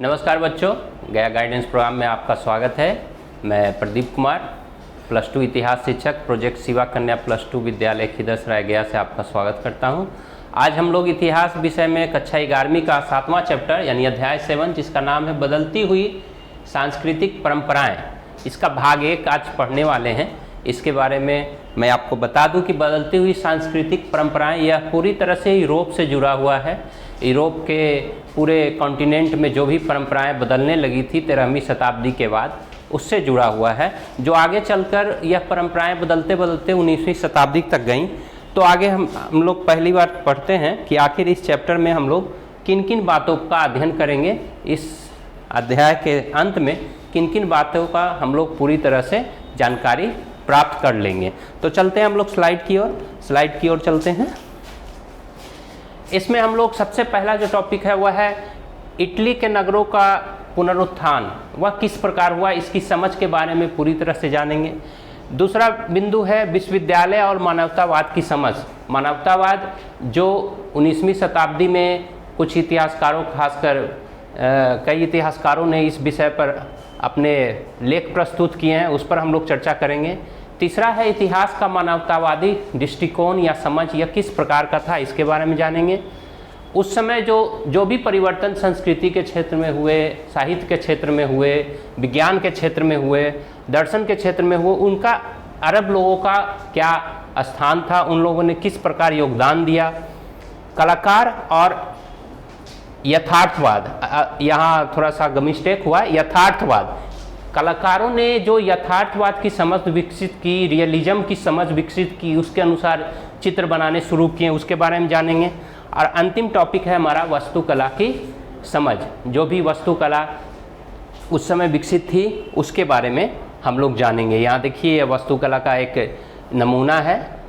नमस्कार बच्चों, गया गाइडेंस प्रोग्राम में आपका स्वागत है। मैं प्रदीप कुमार, प्लस टू इतिहास शिक्षक, प्रोजेक्ट शिवा कन्या प्लस टू विद्यालय खिदसराय गया से आपका स्वागत करता हूं। आज हम लोग इतिहास विषय में कक्षा 11वीं का 7वां चैप्टर यानी अध्याय 7 जिसका नाम है बदलती हुई सांस्कृतिक परंपराएं, इसका भाग 1 आज पढ़ने वाले हैं। इसके बारे में मैं आपको बता दूं कि बदलती हुई सांस्कृतिक परंपराएं यह पूरी तरह से यूरोप से जुड़ा हुआ है। यूरोप के पूरे कॉन्टिनेंट में जो भी परंपराएं बदलने लगी थी 13वीं शताब्दी के बाद, उससे जुड़ा हुआ है। जो आगे चलकर यह परंपराएं बदलते बदलते 19वीं शताब्दी तक गईं। तो आगे हम लोग पहली बार पढ़ते हैं कि आखिर इस चैप्टर में हम लोग किन किन बातों का अध्ययन करेंगे। इस अध्याय के अंत में किन किन बातों का हम लोग पूरी तरह से जानकारी प्राप्त कर लेंगे। तो चलते हैं हम लोग स्लाइड की ओर चलते हैं। इसमें हम लोग सबसे पहला जो टॉपिक है वह है इटली के नगरों का पुनरुत्थान, वह किस प्रकार हुआ, इसकी समझ के बारे में पूरी तरह से जानेंगे। दूसरा बिंदु है विश्वविद्यालय और मानवतावाद की समझ। मानवतावाद जो 19वीं शताब्दी में कुछ इतिहासकारों, खासकर कई इतिहासकारों ने इस विषय पर अपने लेख प्रस्तुत किए हैं, उस पर हम लोग चर्चा करेंगे। तीसरा है इतिहास का मानवतावादी दृष्टिकोण या समझ, यह किस प्रकार का था, इसके बारे में जानेंगे। उस समय जो भी परिवर्तन संस्कृति के क्षेत्र में हुए, साहित्य के क्षेत्र में हुए, विज्ञान के क्षेत्र में हुए, दर्शन के क्षेत्र में हुए, उनका अरब लोगों का क्या स्थान था, उन लोगों ने किस प्रकार योगदान दिया। कलाकार और यथार्थवाद, यहाँ थोड़ा सा मिस्टेक हुआ, यथार्थवाद। कलाकारों ने जो यथार्थवाद की समझ विकसित की, रियलिज्म की समझ विकसित की, उसके अनुसार चित्र बनाने शुरू किए, उसके बारे में जानेंगे। और अंतिम टॉपिक है हमारा वास्तुकला की समझ। जो भी वास्तुकला उस समय विकसित थी उसके बारे में हम लोग जानेंगे। यहाँ देखिए, यह वास्तुकला का एक नमूना है।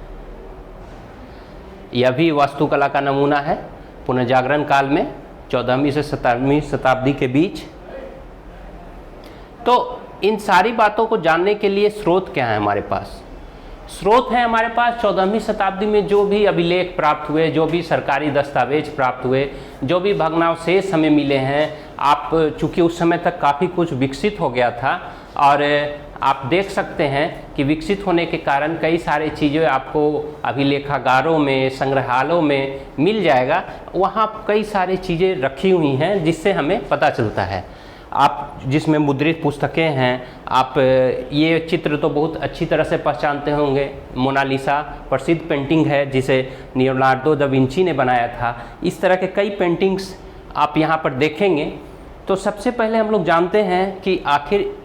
यह भी वास्तुकला का नमूना है पुनर्जागरण काल में 14वीं से 17वीं शताब्दी के बीच। तो इन सारी बातों को जानने के लिए स्रोत क्या है हमारे पास? स्रोत है हमारे पास 14वीं शताब्दी में जो भी अभिलेख प्राप्त हुए, जो भी सरकारी दस्तावेज प्राप्त हुए, जो भी भग्नावशेष हमें मिले हैं। आप चूँकि उस समय तक काफ़ी कुछ विकसित हो गया था और आप देख सकते हैं कि विकसित होने के कारण कई सारी चीज़ें आपको अभिलेखागारों में, संग्रहालयों में मिल जाएगा। वहाँ कई सारी चीज़ें रखी हुई हैं जिससे हमें पता चलता है। आप जिसमें मुद्रित पुस्तकें हैं, आप ये चित्र तो बहुत अच्छी तरह से पहचानते होंगे। मोनालिसा प्रसिद्ध पेंटिंग है जिसे लियोनार्डो दा विंची ने बनाया था। इस तरह के कई पेंटिंग्स आप यहाँ पर देखेंगे। तो सबसे पहले हम लोग जानते हैं कि आखिर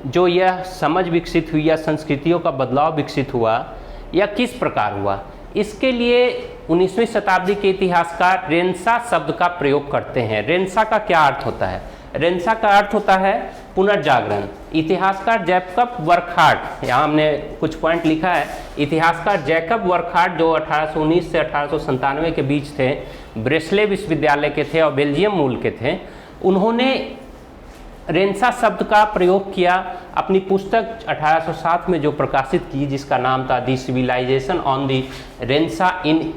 जो यह समझ विकसित हुई या संस्कृतियों का बदलाव विकसित हुआ, यह किस प्रकार हुआ। इसके लिए 19वीं शताब्दी के इतिहासकार रेनेसां शब्द का प्रयोग करते हैं। रेनेसां का क्या अर्थ होता है? रेनेसां का अर्थ होता है पुनर्जागरण। इतिहासकार जैकब बर्कहार्ट, यहाँ हमने कुछ पॉइंट लिखा है। इतिहासकार जैकब बर्कहार्ट जो 1819 से 1897 के बीच थे, ब्रेस्ले विश्वविद्यालय के थे और बेल्जियम मूल के थे। उन्होंने रेनेसां शब्द का प्रयोग किया अपनी पुस्तक 1807 में जो प्रकाशित की, जिसका नाम था the civilization on the renaissance in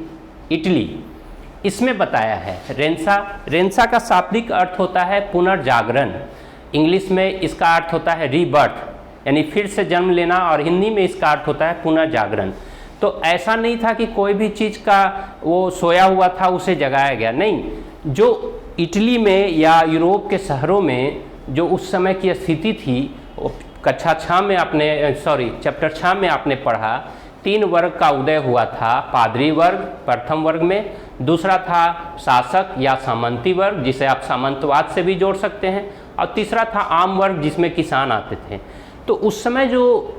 Italy. इसमें बताया है रेनेसां का शाब्दिक अर्थ होता है पुनर्जागरण। इंग्लिश में इसका अर्थ होता है रीबर्थ, यानी फिर से जन्म लेना, और हिंदी में इसका अर्थ होता है पुनर्जागरण। तो ऐसा नहीं था कि कोई भी चीज़ का वो सोया हुआ था उसे जगाया गया, नहीं। जो इटली में या यूरोप के शहरों में जो उस समय की स्थिति थी, चैप्टर 6 में आपने पढ़ा, 3 वर्ग का उदय हुआ था। पादरी वर्ग प्रथम वर्ग में, दूसरा था शासक या सामंती वर्ग, जिसे आप सामंतवाद से भी जोड़ सकते हैं, और तीसरा था आम वर्ग जिसमें किसान आते थे। तो उस समय जो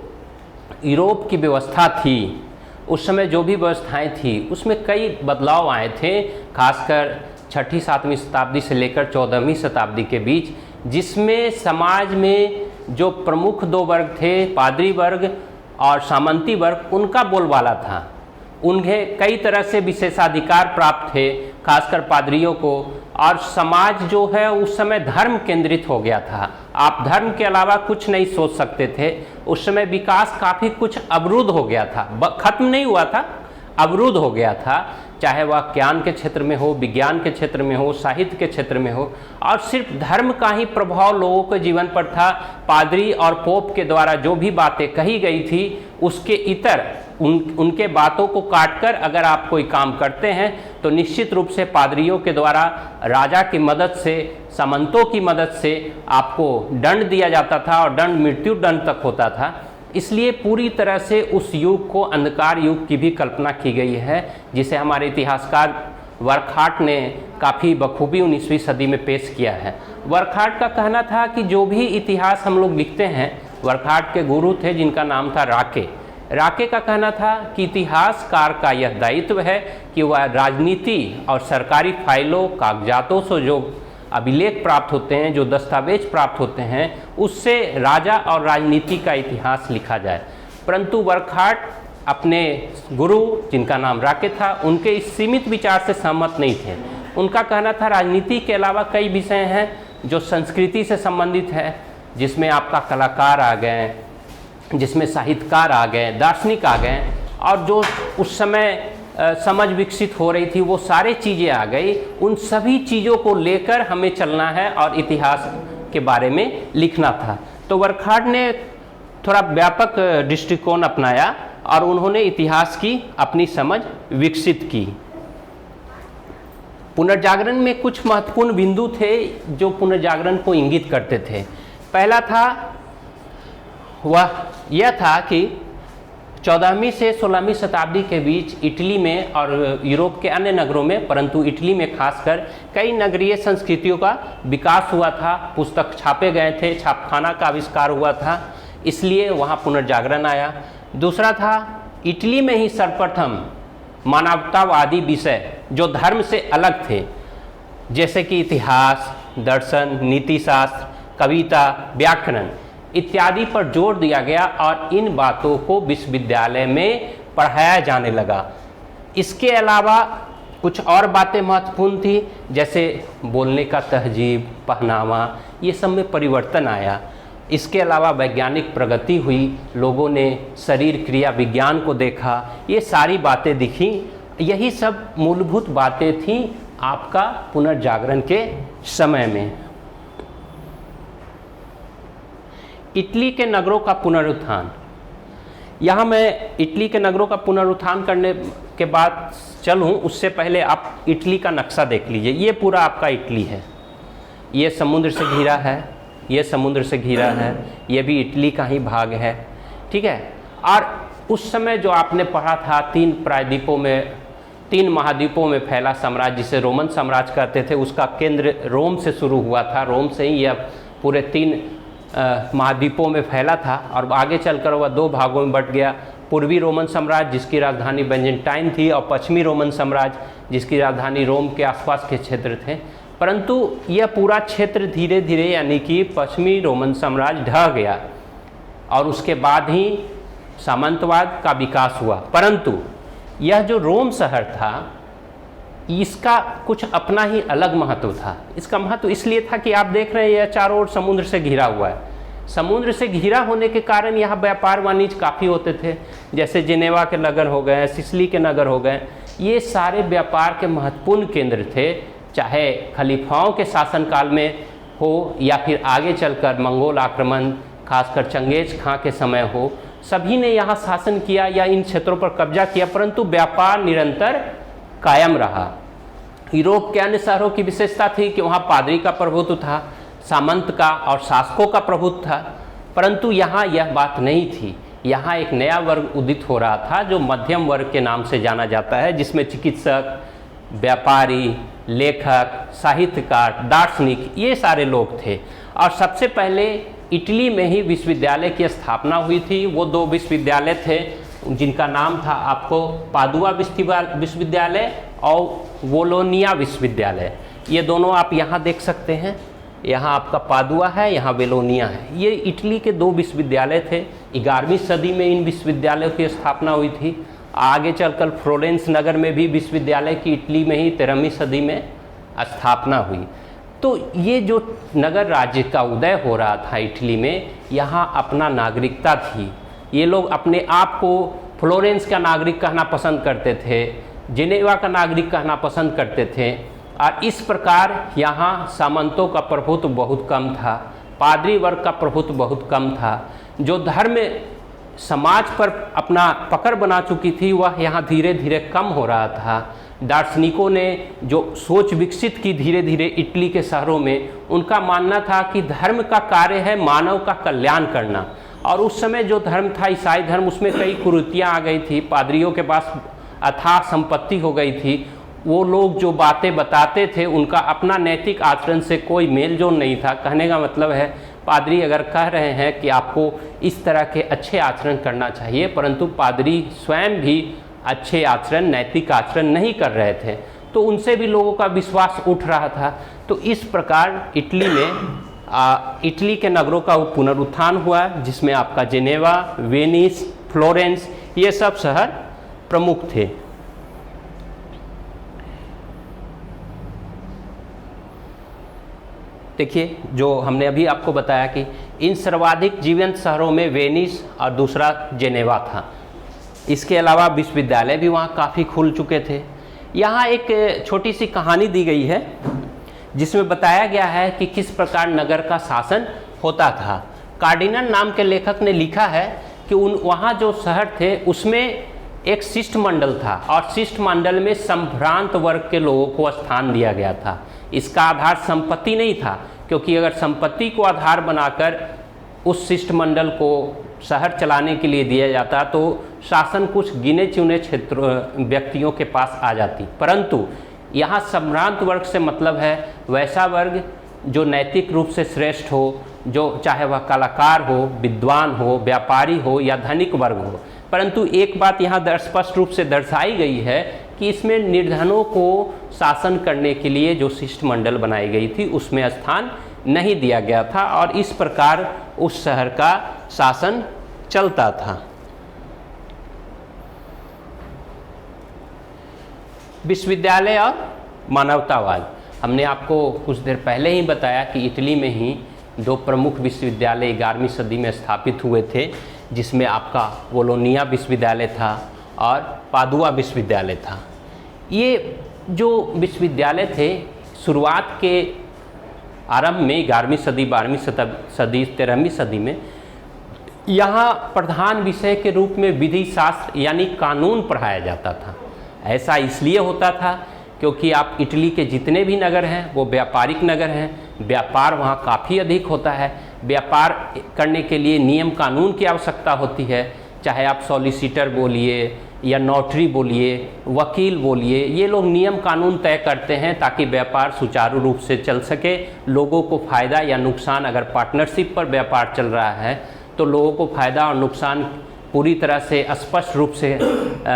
यूरोप की व्यवस्था थी, उस समय जो भी व्यवस्थाएं थी, उसमें कई बदलाव आए थे, खासकर 6ठी 7वीं शताब्दी से लेकर 14वीं शताब्दी के बीच, जिसमें समाज में जो प्रमुख 2 वर्ग थे, पादरी वर्ग और सामंती वर्ग, उनका बोलबाला था। उन्हें कई तरह से विशेषाधिकार प्राप्त थे, खासकर पादरियों को। और समाज जो है उस समय धर्म केंद्रित हो गया था। आप धर्म के अलावा कुछ नहीं सोच सकते थे। उस समय विकास काफ़ी कुछ अवरुद्ध हो गया था, खत्म नहीं हुआ था, अवरुद्ध हो गया था, चाहे वह ज्ञान के क्षेत्र में हो, विज्ञान के क्षेत्र में हो, साहित्य के क्षेत्र में हो, और सिर्फ धर्म का ही प्रभाव लोगों के जीवन पर था। पादरी और पोप के द्वारा जो भी बातें कही गई थी उसके इतर उनके बातों को काटकर अगर आप कोई काम करते हैं तो निश्चित रूप से पादरियों के द्वारा राजा की मदद से, सामंतों की मदद से आपको दंड दिया जाता था और दंड मृत्यु दंड तक होता था। इसलिए पूरी तरह से उस युग को अंधकार युग की भी कल्पना की गई है, जिसे हमारे इतिहासकार वर्कहार्ट ने काफ़ी बखूबी 19वीं सदी में पेश किया है। वर्कहार्ट का कहना था कि जो भी इतिहास हम लोग लिखते हैं, वर्कहार्ट के गुरु थे जिनका नाम था राके। राके का कहना था कि इतिहासकार का यह दायित्व है कि वह राजनीति और सरकारी फाइलों, कागजातों से जो अभिलेख प्राप्त होते हैं, जो दस्तावेज प्राप्त होते हैं, उससे राजा और राजनीति का इतिहास लिखा जाए। परंतु वर्कहार्ट अपने गुरु जिनका नाम राके था, उनके इस सीमित विचार से सहमत नहीं थे। उनका कहना था राजनीति के अलावा कई विषय हैं जो संस्कृति से संबंधित है, जिसमें आपका कलाकार आ गए, जिसमें साहित्यकार आ गए, दार्शनिक आ गए, और जो उस समय समझ विकसित हो रही थी वो सारे चीज़ें आ गई। उन सभी चीज़ों को लेकर हमें चलना है और इतिहास के बारे में लिखना था। तो वर्कहार्ट ने थोड़ा व्यापक दृष्टिकोण अपनाया और उन्होंने इतिहास की अपनी समझ विकसित की। पुनर्जागरण में कुछ महत्वपूर्ण बिंदु थे जो पुनर्जागरण को इंगित करते थे। पहला था वह यह था कि 14वीं से 16वीं शताब्दी के बीच इटली में और यूरोप के अन्य नगरों में, परंतु इटली में खासकर, कई नगरीय संस्कृतियों का विकास हुआ था। पुस्तक छापे गए थे, छापखाना का आविष्कार हुआ था, इसलिए वहाँ पुनर्जागरण आया। दूसरा था इटली में ही सर्वप्रथम मानवतावादी विषय जो धर्म से अलग थे, जैसे कि इतिहास, दर्शन, नीतिशास्त्र, कविता, व्याकरण इत्यादि पर जोर दिया गया और इन बातों को विश्वविद्यालय में पढ़ाया जाने लगा। इसके अलावा कुछ और बातें महत्वपूर्ण थी, जैसे बोलने का तहजीब, पहनावा, ये सब में परिवर्तन आया। इसके अलावा वैज्ञानिक प्रगति हुई, लोगों ने शरीर क्रिया विज्ञान को देखा, ये सारी बातें दिखी। यही सब मूलभूत बातें थीं आपका पुनर्जागरण के समय में। इटली के नगरों का पुनरुत्थान। यहाँ मैं इटली के नगरों का पुनरुत्थान करने के बाद चलूँ, उससे पहले आप इटली का नक्शा देख लीजिए। ये पूरा आपका इटली है, ये समुद्र से घिरा है, ये समुद्र से घिरा है, ये भी इटली का ही भाग है, ठीक है। और उस समय जो आपने पढ़ा था, 3 प्रायद्वीपों में, 3 महाद्वीपों में फैला साम्राज्य जिसे रोमन साम्राज्य कहते थे, उसका केंद्र रोम से शुरू हुआ था। रोम से ही यह पूरे 3 महाद्वीपों में फैला था और आगे चलकर वह 2 भागों में बट गया। पूर्वी रोमन साम्राज्य जिसकी राजधानी बेंजेंटाइन थी और पश्चिमी रोमन साम्राज्य जिसकी राजधानी रोम के आसपास के क्षेत्र थे। परंतु यह पूरा क्षेत्र धीरे धीरे, यानी कि पश्चिमी रोमन साम्राज्य ढह गया और उसके बाद ही सामंतवाद का विकास हुआ। परंतु यह जो रोम शहर था, इसका कुछ अपना ही अलग महत्व था। इसका महत्व इसलिए था कि आप देख रहे हैं यह चारों ओर समुद्र से घिरा हुआ है। समुद्र से घिरा होने के कारण यहाँ व्यापार वाणिज्य काफ़ी होते थे, जैसे जिनेवा के नगर हो गए, सिसिली के नगर हो गए। ये सारे व्यापार के महत्वपूर्ण केंद्र थे, चाहे खलीफाओं के शासनकाल में हो या फिर आगे चलकर मंगोल आक्रमण, खासकर चंगेज खां के समय हो। सभी ने यहाँ शासन किया या इन क्षेत्रों पर कब्जा किया, परंतु व्यापार निरंतर कायम रहा। यूरोप के अन्य शहरों की विशेषता थी कि वहाँ पादरी का प्रभुत्व था, सामंत का और शासकों का प्रभुत्व था, परंतु यहाँ यह बात नहीं थी। यहाँ एक नया वर्ग उदित हो रहा था जो मध्यम वर्ग के नाम से जाना जाता है, जिसमें चिकित्सक, व्यापारी, लेखक, साहित्यकार, दार्शनिक, ये सारे लोग थे। और सबसे पहले इटली में ही विश्वविद्यालय की स्थापना हुई थी। वो 2 विश्वविद्यालय थे जिनका नाम था आपको पादुआ विश्वविद्यालय और बोलोनिया विश्वविद्यालय। ये दोनों आप यहाँ देख सकते हैं, यहाँ आपका पादुआ है, यहाँ बेलोनिया है। ये इटली के 2 विश्वविद्यालय थे। 11वीं सदी में इन विश्वविद्यालयों की स्थापना हुई थी। आगे चलकर फ्लोरेंस नगर में भी विश्वविद्यालय की इटली में ही 13वीं सदी में स्थापना हुई। तो ये जो नगर राज्य का उदय हो रहा था इटली में, यहाँ अपना नागरिकता थी। ये लोग अपने आप को फ्लोरेंस का नागरिक कहना पसंद करते थे, जिनेवा का नागरिक कहना पसंद करते थे। और इस प्रकार यहाँ सामंतों का प्रभुत्व बहुत कम था, पादरी वर्ग का प्रभुत्व बहुत कम था। जो धर्म समाज पर अपना पकड़ बना चुकी थी वह यहाँ धीरे धीरे कम हो रहा था। दार्शनिकों ने जो सोच विकसित की धीरे धीरे इटली के शहरों में, उनका मानना था कि धर्म का कार्य है मानव का कल्याण करना। और उस समय जो धर्म था ईसाई धर्म, उसमें कई कुरीतियाँ आ गई थी, पादरियों के पास अथाह संपत्ति हो गई थी। वो लोग जो बातें बताते थे उनका अपना नैतिक आचरण से कोई मेल जोल नहीं था। कहने का मतलब है पादरी अगर कह रहे हैं कि आपको इस तरह के अच्छे आचरण करना चाहिए, परंतु पादरी स्वयं भी अच्छे आचरण, नैतिक आचरण नहीं कर रहे थे, तो उनसे भी लोगों का विश्वास उठ रहा था। तो इस प्रकार इटली में इटली के नगरों का पुनरुत्थान हुआ, जिसमें आपका जिनेवा, वेनिस, फ्लोरेंस, ये सब शहर प्रमुख थे। देखिए, जो हमने अभी आपको बताया कि इन सर्वाधिक जीवंत शहरों में वेनिस और दूसरा जिनेवा था। इसके अलावा विश्वविद्यालय भी वहाँ काफ़ी खुल चुके थे। यहाँ एक छोटी सी कहानी दी गई है जिसमें बताया गया है कि किस प्रकार नगर का शासन होता था। कार्डिनल नाम के लेखक ने लिखा है कि वहाँ जो शहर थे उसमें एक शिष्टमंडल था और शिष्टमंडल में संभ्रांत वर्ग के लोगों को स्थान दिया गया था। इसका आधार संपत्ति नहीं था, क्योंकि अगर संपत्ति को आधार बनाकर उस शिष्टमंडल को शहर चलाने के लिए दिया जाता तो शासन कुछ गिने चुने क्षेत्रों व्यक्तियों के पास आ जाती। परंतु यहाँ संभ्रांत वर्ग से मतलब है वैसा वर्ग जो नैतिक रूप से श्रेष्ठ हो, जो चाहे वह कलाकार हो, विद्वान हो, व्यापारी हो या धनिक वर्ग हो। परंतु एक बात यहाँ स्पष्ट रूप से दर्शाई गई है कि इसमें निर्धनों को शासन करने के लिए जो शिष्टमंडल बनाई गई थी उसमें स्थान नहीं दिया गया था, और इस प्रकार उस शहर का शासन चलता था। विश्वविद्यालय और मानवतावाद, हमने आपको कुछ देर पहले ही बताया कि इटली में ही दो प्रमुख विश्वविद्यालय 11वीं सदी में स्थापित हुए थे, जिसमें आपका बोलोनिया विश्वविद्यालय था और पादुआ विश्वविद्यालय था। ये जो विश्वविद्यालय थे शुरुआत के आरंभ में 11वीं सदी, 12वीं सदी, 13वीं सदी में यहाँ प्रधान विषय के रूप में विधि शास्त्र यानी कानून पढ़ाया जाता था। ऐसा इसलिए होता था क्योंकि आप इटली के जितने भी नगर हैं वो व्यापारिक नगर हैं, व्यापार वहाँ काफ़ी अधिक होता है। व्यापार करने के लिए नियम कानून की आवश्यकता होती है, चाहे आप सॉलिसिटर बोलिए या नोटरी बोलिए, वकील बोलिए, ये लोग नियम कानून तय करते हैं ताकि व्यापार सुचारू रूप से चल सके। लोगों को फ़ायदा या नुकसान, अगर पार्टनरशिप पर व्यापार चल रहा है तो लोगों को फ़ायदा और नुकसान पूरी तरह से स्पष्ट रूप से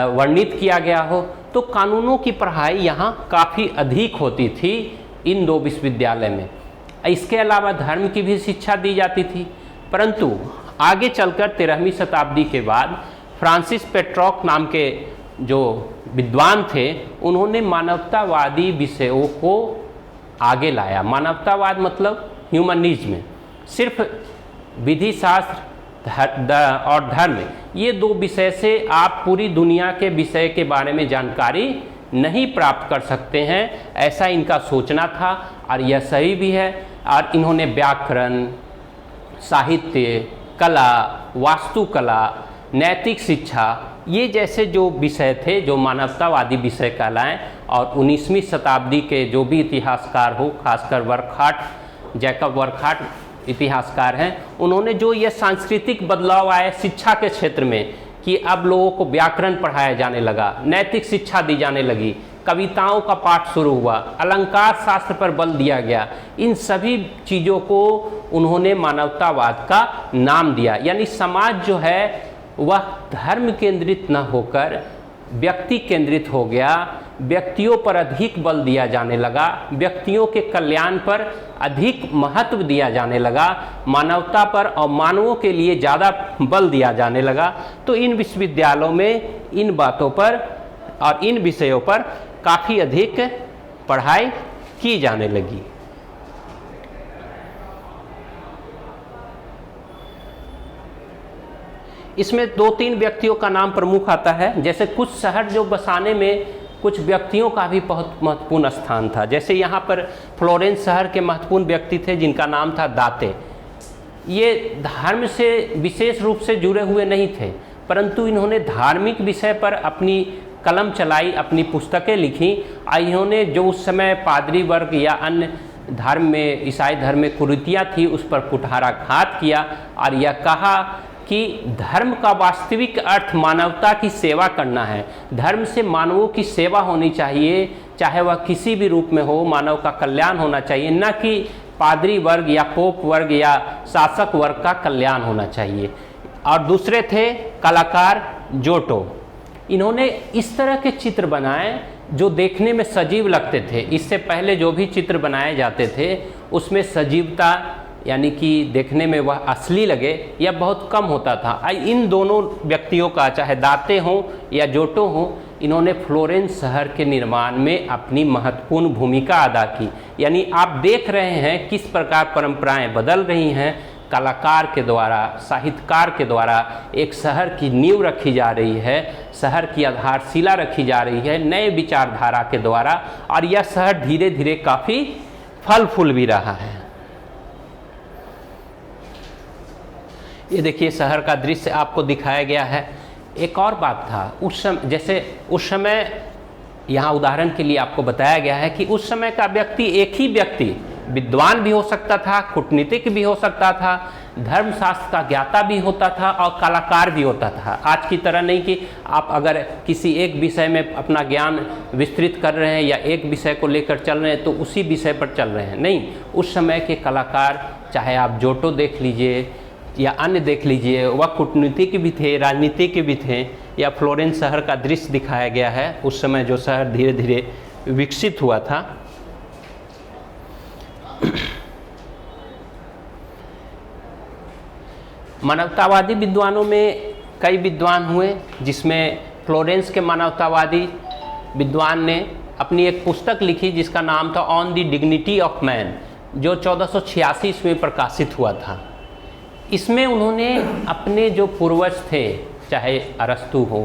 वर्णित किया गया हो। तो कानूनों की पढ़ाई यहाँ काफ़ी अधिक होती थी इन दो विश्वविद्यालय में। इसके अलावा धर्म की भी शिक्षा दी जाती थी। परंतु आगे चलकर 13वीं शताब्दी के बाद फ्रांसिस पेट्रॉक नाम के जो विद्वान थे उन्होंने मानवतावादी विषयों को आगे लाया। मानवतावाद मतलब ह्यूमनिज्म, सिर्फ विधि शास्त्र और धर्म, ये दो विषय से आप पूरी दुनिया के विषय के बारे में जानकारी नहीं प्राप्त कर सकते हैं, ऐसा इनका सोचना था और यह सही भी है। और इन्होंने व्याकरण, साहित्य, कला, वास्तुकला, नैतिक शिक्षा, ये जैसे जो विषय थे जो मानवतावादी विषय कहलाएं। और 19वीं शताब्दी के जो भी इतिहासकार हो, खासकर वर्कहार्ट, जैकब वर्कहार्ट इतिहासकार हैं, उन्होंने जो ये सांस्कृतिक बदलाव आए शिक्षा के क्षेत्र में कि अब लोगों को व्याकरण पढ़ाया जाने लगा, नैतिक शिक्षा दी जाने लगी, कविताओं का पाठ शुरू हुआ, अलंकार शास्त्र पर बल दिया गया, इन सभी चीज़ों को उन्होंने मानवतावाद का नाम दिया। यानी समाज जो है वह धर्म केंद्रित न होकर व्यक्ति केंद्रित हो गया, व्यक्तियों पर अधिक बल दिया जाने लगा, व्यक्तियों के कल्याण पर अधिक महत्व दिया जाने लगा, मानवता पर और मानवों के लिए ज़्यादा बल दिया जाने लगा। तो इन विश्वविद्यालयों में इन बातों पर और इन विषयों पर काफ़ी अधिक पढ़ाई की जाने लगी। इसमें 2-3 व्यक्तियों का नाम प्रमुख आता है। जैसे कुछ शहर जो बसाने में कुछ व्यक्तियों का भी बहुत महत्वपूर्ण स्थान था। जैसे यहाँ पर फ्लोरेंस शहर के महत्वपूर्ण व्यक्ति थे जिनका नाम था दाते। ये धर्म से विशेष रूप से जुड़े हुए नहीं थे, परंतु इन्होंने धार्मिक विषय पर अपनी कलम चलाई, अपनी पुस्तकें लिखी। इन्होंने जो उस समय पादरी वर्ग या अन्य धर्म में, ईसाई धर्म में कुरीतियाँ थी, उस पर कुठाराघात किया और यह कहा कि धर्म का वास्तविक अर्थ मानवता की सेवा करना है। धर्म से मानवों की सेवा होनी चाहिए, चाहे वह किसी भी रूप में हो, मानव का कल्याण होना चाहिए, न कि पादरी वर्ग या पोप वर्ग या शासक वर्ग का कल्याण होना चाहिए। और दूसरे थे कलाकार जोटो। इन्होंने इस तरह के चित्र बनाए जो देखने में सजीव लगते थे। इससे पहले जो भी चित्र बनाए जाते थे उसमें सजीवता, यानी कि देखने में वह असली लगे, यह बहुत कम होता था। इन दोनों व्यक्तियों का, चाहे दाते हों या जोटो हों, इन्होंने फ्लोरेंस शहर के निर्माण में अपनी महत्वपूर्ण भूमिका अदा की। यानी आप देख रहे हैं किस प्रकार परंपराएं बदल रही हैं। कलाकार के द्वारा, साहित्यकार के द्वारा एक शहर की नींव रखी जा रही है, शहर की आधारशिला रखी जा रही है नए विचारधारा के द्वारा, और यह शहर धीरे धीरे काफ़ी फल फूल भी रहा है। ये देखिए शहर का दृश्य आपको दिखाया गया है। एक और बात था, उस समय, जैसे उस समय यहाँ उदाहरण के लिए आपको बताया गया है कि उस समय का व्यक्ति, एक ही व्यक्ति विद्वान भी हो सकता था, कूटनीतिक भी हो सकता था, धर्मशास्त्र का ज्ञाता भी होता था और कलाकार भी होता था। आज की तरह नहीं कि आप अगर किसी एक विषय में अपना ज्ञान विस्तृत कर रहे हैं या एक विषय को लेकर चल रहे हैं तो उसी विषय पर चल रहे हैं। नहीं, उस समय के कलाकार, चाहे आप जोटो देख लीजिए या अन्य देख लीजिए, वह कूटनीतिक भी थे, राजनीतिक भी थे। या फ्लोरेंस शहर का दृश्य दिखाया गया है, उस समय जो शहर धीरे धीरे विकसित हुआ था। मानवतावादी विद्वानों में कई विद्वान हुए, जिसमें फ्लोरेंस के मानवतावादी विद्वान ने अपनी एक पुस्तक लिखी जिसका नाम था on the dignity of man, जो 1486 ईस्वी में प्रकाशित हुआ था। इसमें उन्होंने अपने जो पूर्वज थे, चाहे अरस्तु हो,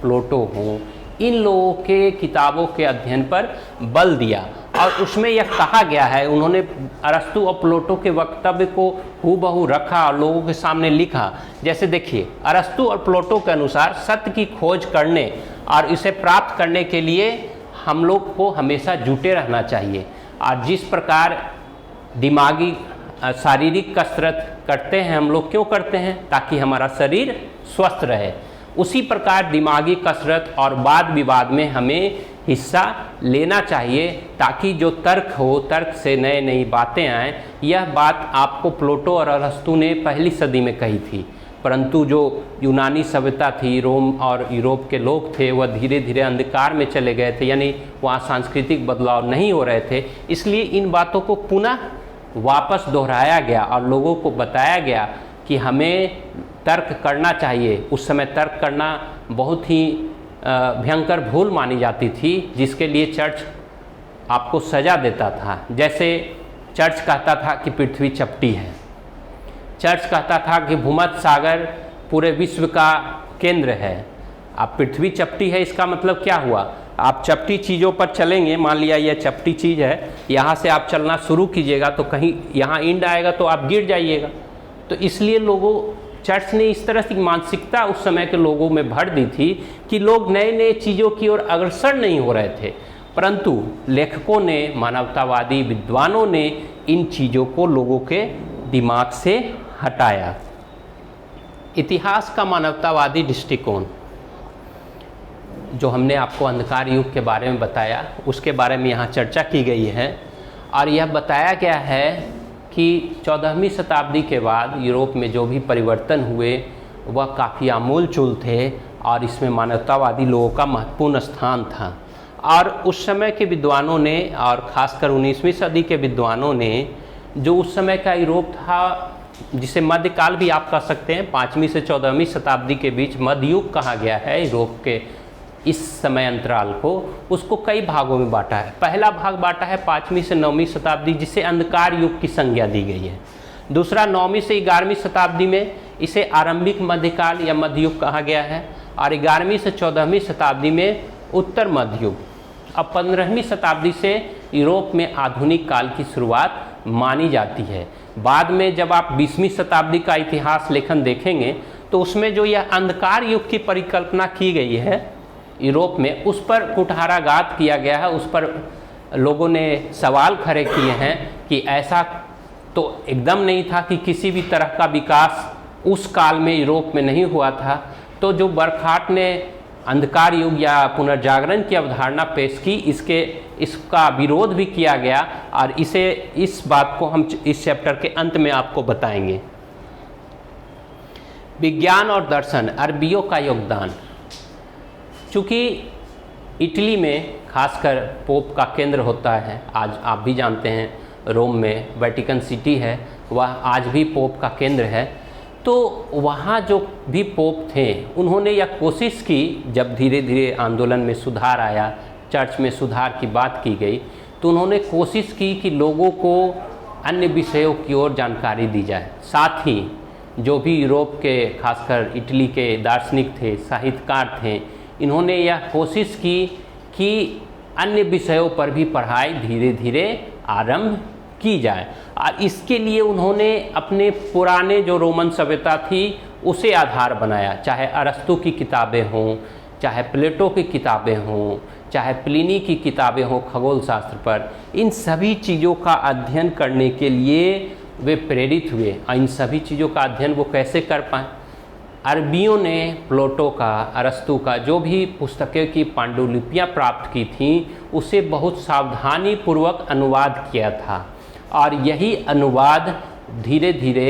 प्लेटो हो, इन लोगों के किताबों के अध्ययन पर बल दिया। और उसमें यह कहा गया है, उन्होंने अरस्तु और प्लेटो के वक्तव्य को हूबहू रखा और लोगों के सामने लिखा। जैसे देखिए, अरस्तु और प्लेटो के अनुसार सत्य की खोज करने और इसे प्राप्त करने के लिए हम लोग को हमेशा जुटे रहना चाहिए। और जिस प्रकार दिमागी शारीरिक कसरत करते हैं हम लोग, क्यों करते हैं? ताकि हमारा शरीर स्वस्थ रहे। उसी प्रकार दिमागी कसरत और वाद विवाद में हमें हिस्सा लेना चाहिए, ताकि जो तर्क हो, तर्क से नए नई बातें आएँ। यह बात आपको प्लेटो और अरस्तु ने पहली सदी में कही थी, परंतु जो यूनानी सभ्यता थी, रोम और यूरोप के लोग थे, वह धीरे धीरे अंधकार में चले गए थे, यानी वहाँ सांस्कृतिक बदलाव नहीं हो रहे थे। इसलिए इन बातों को पुनः वापस दोहराया गया और लोगों को बताया गया कि हमें तर्क करना चाहिए। उस समय तर्क करना बहुत ही भयंकर भूल मानी जाती थी, जिसके लिए चर्च आपको सजा देता था। जैसे चर्च कहता था कि पृथ्वी चपटी है, चर्च कहता था कि भूमध्य सागर पूरे विश्व का केंद्र है। अब पृथ्वी चपटी है, इसका मतलब क्या हुआ? आप चपटी चीज़ों पर चलेंगे, मान लिया यह चपटी चीज़ है, यहाँ से आप चलना शुरू कीजिएगा तो कहीं यहाँ इंड आएगा तो आप गिर जाइएगा। तो इसलिए चर्च ने इस तरह की मानसिकता उस समय के लोगों में भर दी थी कि लोग नए नए चीज़ों की ओर अग्रसर नहीं हो रहे थे। परंतु लेखकों ने, मानवतावादी विद्वानों ने इन चीज़ों को लोगों के दिमाग से हटाया। इतिहास का मानवतावादी दृष्टिकोण, जो हमने आपको अंधकार युग के बारे में बताया, उसके बारे में यहाँ चर्चा की गई है। और यह बताया गया है कि 14वीं शताब्दी के बाद यूरोप में जो भी परिवर्तन हुए वह काफ़ी आमूल-चूल थे और इसमें मानवतावादी लोगों का महत्वपूर्ण स्थान था। और उस समय के विद्वानों ने, और ख़ासकर 19वीं सदी के विद्वानों ने, जो उस समय का यूरोप था, जिसे मध्यकाल भी आप कह सकते हैं, 5वीं से 14वीं शताब्दी के बीच मध्ययुग कहा गया है यूरोप के इस समय अंतराल को, उसको कई भागों में बांटा है। पहला भाग बांटा है 5वीं से 9वीं शताब्दी, जिसे अंधकार युग की संज्ञा दी गई है। दूसरा 9वीं से 11वीं शताब्दी में इसे आरंभिक मध्यकाल या मध्ययुग कहा गया है। और 11वीं से 14वीं शताब्दी में उत्तर मध्ययुग। अब 15वीं शताब्दी से यूरोप में आधुनिक काल की शुरुआत मानी जाती है। बाद में जब आप 20वीं शताब्दी का इतिहास लेखन देखेंगे तो उसमें जो यह अंधकार युग की परिकल्पना की गई है यूरोप में, उस पर कुठाराघात किया गया है। उस पर लोगों ने सवाल खड़े किए हैं कि ऐसा तो एकदम नहीं था कि किसी भी तरह का विकास उस काल में यूरोप में नहीं हुआ था। तो जो बरखाट ने अंधकार युग या पुनर्जागरण की अवधारणा पेश की, इसका विरोध भी किया गया और इस बात को हम इस चैप्टर के अंत में आपको बताएंगे। विज्ञान और दर्शन, अरबियों का योगदान। चूँकि इटली में खासकर पोप का केंद्र होता है, आज आप भी जानते हैं रोम में वेटिकन सिटी है, वह आज भी पोप का केंद्र है। तो वहाँ जो भी पोप थे उन्होंने यह कोशिश की, जब धीरे धीरे आंदोलन में सुधार आया, चर्च में सुधार की बात की गई, तो उन्होंने कोशिश की कि लोगों को अन्य विषयों की ओर जानकारी दी जाए। साथ ही जो भी यूरोप के खासकर इटली के दार्शनिक थे, साहित्यकार थे, इन्होंने यह कोशिश की कि अन्य विषयों पर भी पढ़ाई धीरे धीरे आरंभ की जाए। और इसके लिए उन्होंने अपने पुराने जो रोमन सभ्यता थी उसे आधार बनाया, चाहे अरस्तु की किताबें हों, चाहे प्लेटो की किताबें हों, चाहे प्लिनी की किताबें हों खगोल शास्त्र पर। इन सभी चीज़ों का अध्ययन करने के लिए वे प्रेरित हुए। और इन सभी चीज़ों का अध्ययन वो कैसे कर पाए? अरबियों ने प्लेटो का, अरस्तु का जो भी पुस्तकें की पांडुलिपियाँ प्राप्त की थीं उसे बहुत सावधानी पूर्वक अनुवाद किया था। और यही अनुवाद धीरे धीरे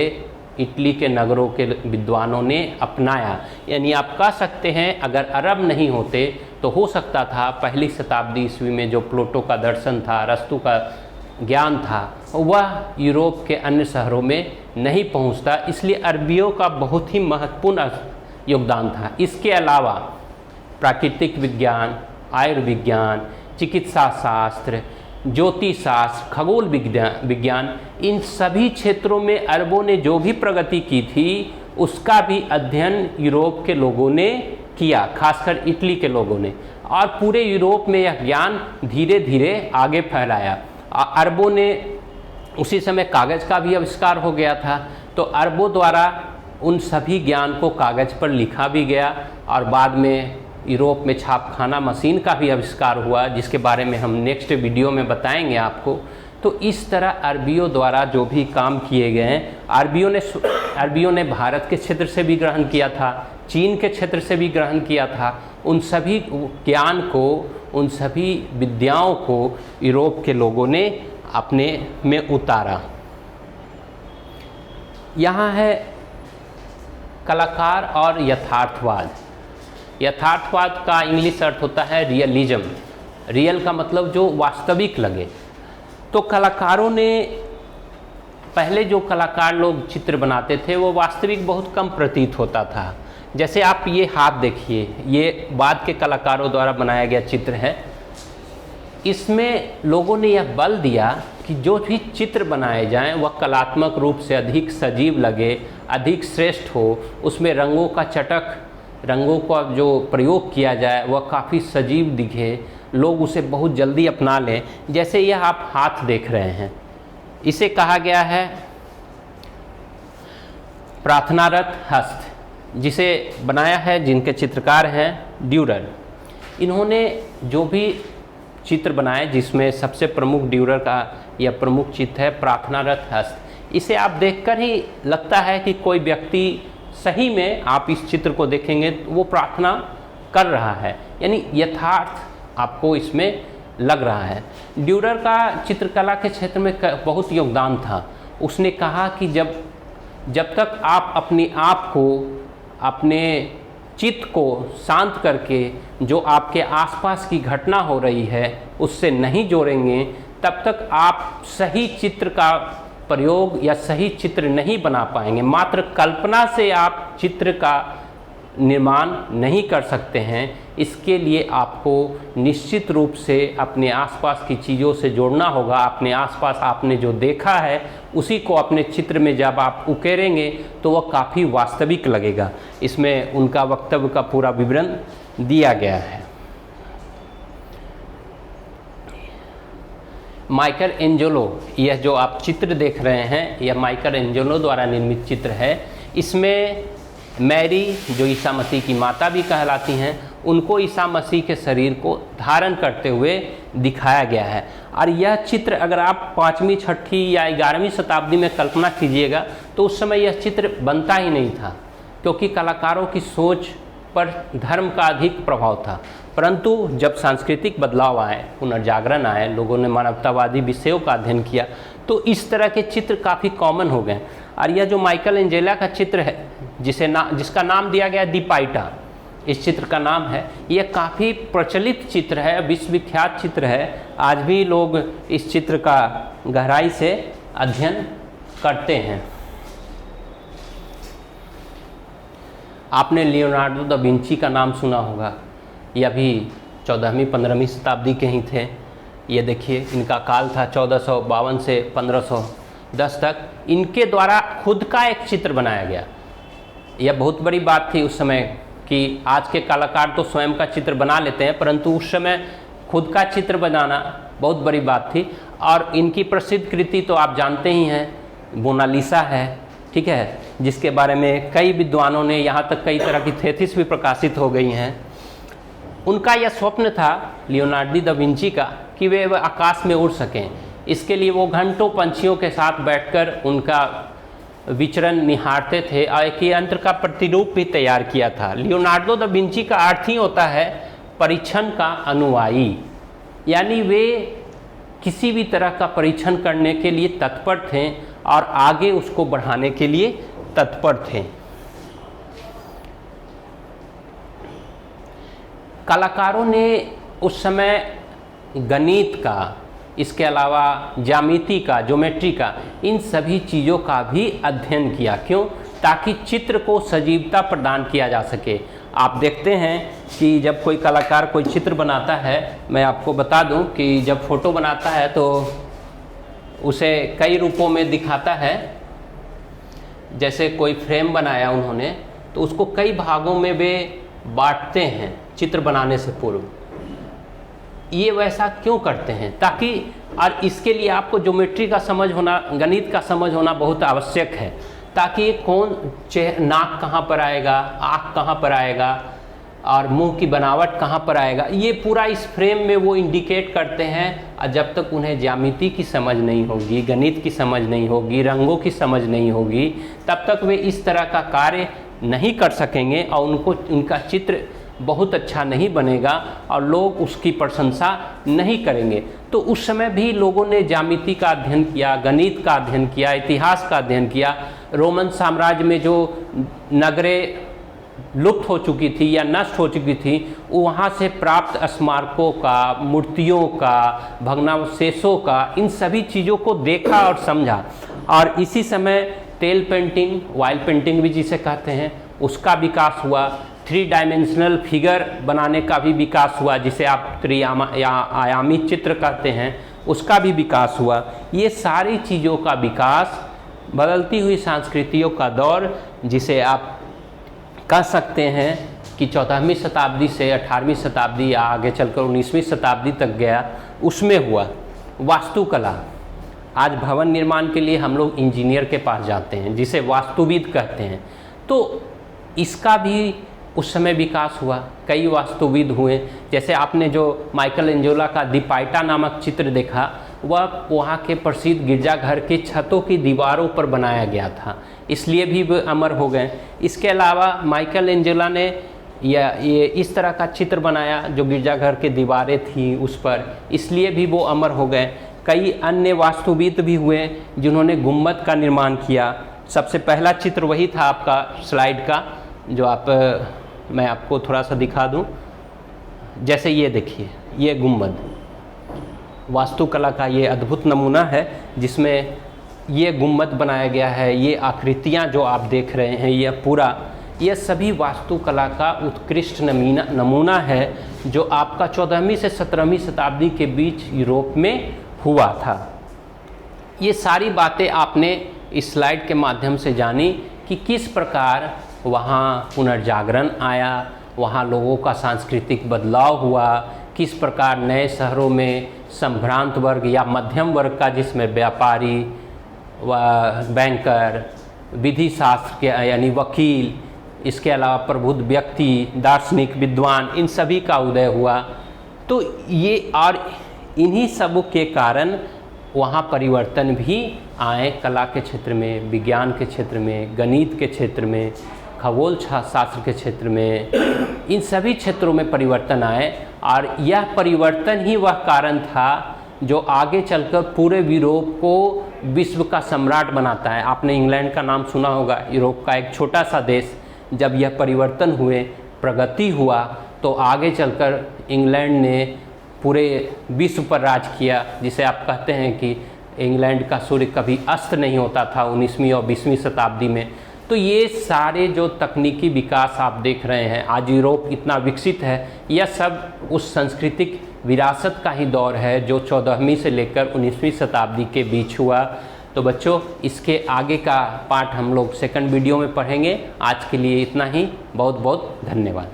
इटली के नगरों के विद्वानों ने अपनाया। यानी आप कह सकते हैं अगर अरब नहीं होते तो हो सकता था पहली शताब्दी ईस्वी में जो प्लेटो का दर्शन था, अरस्तु का ज्ञान था, वह यूरोप के अन्य शहरों में नहीं पहुंचता। इसलिए अरबियों का बहुत ही महत्वपूर्ण योगदान था। इसके अलावा प्राकृतिक विज्ञान, आयुर्विज्ञान, चिकित्सा शास्त्र, ज्योतिष शास्त्र, खगोल विज्ञान, इन सभी क्षेत्रों में अरबों ने जो भी प्रगति की थी उसका भी अध्ययन यूरोप के लोगों ने किया, खासकर इटली के लोगों ने। और पूरे यूरोप में यह ज्ञान धीरे धीरे आगे फैलाया। अरबों ने उसी समय कागज़ का भी आविष्कार हो गया था, तो अरबों द्वारा उन सभी ज्ञान को कागज़ पर लिखा भी गया। और बाद में यूरोप में छापखाना मशीन का भी आविष्कार हुआ, जिसके बारे में हम नेक्स्ट वीडियो में बताएंगे आपको। तो इस तरह अरबियों द्वारा जो भी काम किए गए हैं, अरबियों ने भारत के क्षेत्र से भी ग्रहण किया था, चीन के क्षेत्र से भी ग्रहण किया था। उन सभी ज्ञान को, उन सभी विद्याओं को यूरोप के लोगों ने अपने में उतारा। यहाँ है कलाकार और यथार्थवाद। यथार्थवाद का इंग्लिश अर्थ होता है रियलिज्म। रियल का मतलब जो वास्तविक लगे। तो कलाकारों ने, पहले जो कलाकार लोग चित्र बनाते थे वो वास्तविक बहुत कम प्रतीत होता था। जैसे आप ये हाथ देखिए, ये बाद के कलाकारों द्वारा बनाया गया चित्र है। इसमें लोगों ने यह बल दिया कि जो भी चित्र बनाए जाएं वह कलात्मक रूप से अधिक सजीव लगे, अधिक श्रेष्ठ हो, उसमें रंगों का जो प्रयोग किया जाए वह काफ़ी सजीव दिखे, लोग उसे बहुत जल्दी अपना लें। जैसे यह आप हाथ देख रहे हैं, इसे कहा गया है प्रार्थनारत हस्त, जिसे बनाया है, जिनके चित्रकार हैं ड्यूरर। इन्होंने जो भी चित्र बनाए, जिसमें सबसे प्रमुख ड्यूरर का यह प्रमुख चित्र है प्रार्थनारत हस्त। इसे आप देखकर ही लगता है कि कोई व्यक्ति सही में, आप इस चित्र को देखेंगे तो वो प्रार्थना कर रहा है, यानी यथार्थ आपको इसमें लग रहा है। ड्यूरर का चित्रकला के क्षेत्र में बहुत योगदान था। उसने कहा कि जब तक आप अपने आप को, अपने चित्त को शांत करके जो आपके आसपास की घटना हो रही है उससे नहीं जोड़ेंगे, तब तक आप सही चित्र का प्रयोग या सही चित्र नहीं बना पाएंगे। मात्र कल्पना से आप चित्र का निर्माण नहीं कर सकते हैं। इसके लिए आपको निश्चित रूप से अपने आसपास की चीज़ों से जोड़ना होगा। अपने आसपास आपने जो देखा है उसी को अपने चित्र में जब आप उकेरेंगे तो वह काफ़ी वास्तविक लगेगा। इसमें उनका वक्तव्य का पूरा विवरण दिया गया है। माइकल एंजेलो, यह जो आप चित्र देख रहे हैं यह माइकल एंजेलो द्वारा निर्मित चित्र है। इसमें मैरी, जो ईसा मसीह की माता भी कहलाती हैं, उनको ईसा मसीह के शरीर को धारण करते हुए दिखाया गया है। और यह चित्र अगर आप 5वीं, 6वीं या 11वीं शताब्दी में कल्पना कीजिएगा तो उस समय यह चित्र बनता ही नहीं था, क्योंकि कलाकारों की सोच पर धर्म का अधिक प्रभाव था। परंतु जब सांस्कृतिक बदलाव आए, पुनर्जागरण आए, लोगों ने मानवतावादी विषयों का अध्ययन किया तो इस तरह के चित्र काफ़ी कॉमन हो गए। और यह जो माइकल एंजेला का चित्र है जिसका नाम दिया गया दी पाइटा, इस चित्र का नाम है, यह काफ़ी प्रचलित चित्र है, विश्वविख्यात चित्र है। आज भी लोग इस चित्र का गहराई से अध्ययन करते हैं। आपने लियोनार्डो दा विंची का नाम सुना होगा। यह भी 14वीं 15वीं शताब्दी के ही थे। ये देखिए, इनका काल था 1452 से 1510 तक। इनके द्वारा खुद का एक चित्र बनाया गया। यह बहुत बड़ी बात थी उस समय कि आज के कलाकार तो स्वयं का चित्र बना लेते हैं, परंतु उस समय खुद का चित्र बनाना बहुत बड़ी बात थी। और इनकी प्रसिद्ध कृति तो आप जानते ही हैं, मोनालिसा है, ठीक है, जिसके बारे में कई विद्वानों ने, यहाँ तक कई तरह की थेसिस भी प्रकाशित हो गई हैं। उनका यह स्वप्न था लियोनार्डो दा विंची का कि वे आकाश में उड़ सकें। इसके लिए वो घंटों पंछियों के साथ बैठकर उनका विचरण निहारते थे और एक यंत्र का प्रतिरूप भी तैयार किया था। लियोनार्डो दा विंची का अर्थ ही होता है परीक्षण का अनुयायी, यानी वे किसी भी तरह का परीक्षण करने के लिए तत्पर थे और आगे उसको बढ़ाने के लिए तत्पर थे। कलाकारों ने उस समय गणित का, इसके अलावा ज्यामिति का, ज्योमेट्री का, इन सभी चीज़ों का भी अध्ययन किया। क्यों? ताकि चित्र को सजीवता प्रदान किया जा सके। आप देखते हैं कि जब कोई कलाकार कोई चित्र बनाता है, मैं आपको बता दूं कि जब फोटो बनाता है तो उसे कई रूपों में दिखाता है। जैसे कोई फ्रेम बनाया उन्होंने तो उसको कई भागों में वे बांटते हैं चित्र बनाने से पूर्व। ये वैसा क्यों करते हैं? ताकि, और इसके लिए आपको ज्योमेट्री का समझ होना, गणित का समझ होना बहुत आवश्यक है, ताकि कौन नाक कहाँ पर आएगा, आँख कहाँ पर आएगा और मुंह की बनावट कहाँ पर आएगा, ये पूरा इस फ्रेम में वो इंडिकेट करते हैं। और जब तक उन्हें ज्यामिति की समझ नहीं होगी, गणित की समझ नहीं होगी, रंगों की समझ नहीं होगी, तब तक वे इस तरह का कार्य नहीं कर सकेंगे और उनका चित्र बहुत अच्छा नहीं बनेगा और लोग उसकी प्रशंसा नहीं करेंगे। तो उस समय भी लोगों ने ज्यामिति का अध्ययन किया, गणित का अध्ययन किया, इतिहास का अध्ययन किया। रोमन साम्राज्य में जो नगरें लुप्त हो चुकी थी या नष्ट हो चुकी थी, वहाँ से प्राप्त स्मारकों का, मूर्तियों का, भग्नावशेषों का, इन सभी चीज़ों को देखा और समझा। और इसी समय तेल पेंटिंग, ऑयल पेंटिंग भी जिसे कहते हैं, उसका विकास हुआ। 3 डायमेंशनल फिगर बनाने का भी विकास हुआ, जिसे आप आयामी चित्र कहते हैं, उसका भी विकास हुआ। ये सारी चीज़ों का विकास, बदलती हुई संस्कृतियों का दौर, जिसे आप कह सकते हैं कि 14वीं शताब्दी से 18वीं शताब्दी या आगे चलकर 19वीं शताब्दी तक गया, उसमें हुआ। वास्तुकला, आज भवन निर्माण के लिए हम लोग इंजीनियर के पास जाते हैं, जिसे वास्तुविद कहते हैं। तो इसका भी उस समय विकास हुआ, कई वास्तुविद हुए। जैसे आपने जो माइकल एंजेलो का दी पाइटा नामक चित्र देखा, वह वहाँ के प्रसिद्ध गिरजाघर की छतों की दीवारों पर बनाया गया था, इसलिए भी वे अमर हो गए। इसके अलावा माइकल एंजेलो ने ये इस तरह का चित्र बनाया जो गिरजाघर की दीवारें थी उस पर, इसलिए भी वो अमर हो गए। कई अन्य वास्तुविद भी हुए जिन्होंने गुम्बद का निर्माण किया। सबसे पहला चित्र वही था आपका स्लाइड का, जो मैं आपको थोड़ा सा दिखा दूं। जैसे ये देखिए, ये गुम्बद वास्तुकला का ये अद्भुत नमूना है, जिसमें ये गुम्बद बनाया गया है। ये आकृतियाँ जो आप देख रहे हैं, ये पूरा यह सभी वास्तुकला का उत्कृष्ट नमूना है जो आपका 14वीं से 17वीं शताब्दी के बीच यूरोप में हुआ था। ये सारी बातें आपने इस स्लाइड के माध्यम से जानी कि किस प्रकार वहाँ पुनर्जागरण आया, वहाँ लोगों का सांस्कृतिक बदलाव हुआ, किस प्रकार नए शहरों में संभ्रांत वर्ग या मध्यम वर्ग का, जिसमें व्यापारी व बैंकर, विधि शास्त्र के यानी वकील, इसके अलावा प्रबुद्ध व्यक्ति, दार्शनिक, विद्वान, इन सभी का उदय हुआ। तो ये और इन्हीं सब के कारण वहाँ परिवर्तन भी आए, कला के क्षेत्र में, विज्ञान के क्षेत्र में, गणित के क्षेत्र में, खगोल शास्त्र के क्षेत्र में, इन सभी क्षेत्रों में परिवर्तन आए। और यह परिवर्तन ही वह कारण था जो आगे चलकर पूरे यूरोप को विश्व का सम्राट बनाता है। आपने इंग्लैंड का नाम सुना होगा, यूरोप का एक छोटा सा देश। जब यह परिवर्तन हुए, प्रगति हुआ, तो आगे चलकर इंग्लैंड ने पूरे विश्व पर राज किया, जिसे आप कहते हैं कि इंग्लैंड का सूर्य कभी अस्त नहीं होता था 19वीं और 20वीं शताब्दी में। तो ये सारे जो तकनीकी विकास आप देख रहे हैं, आज यूरोप इतना विकसित है, यह सब उस सांस्कृतिक विरासत का ही दौर है जो 14वीं से लेकर 19वीं शताब्दी के बीच हुआ। तो बच्चों, इसके आगे का पार्ट हम लोग सेकंड वीडियो में पढ़ेंगे। आज के लिए इतना ही। बहुत बहुत धन्यवाद।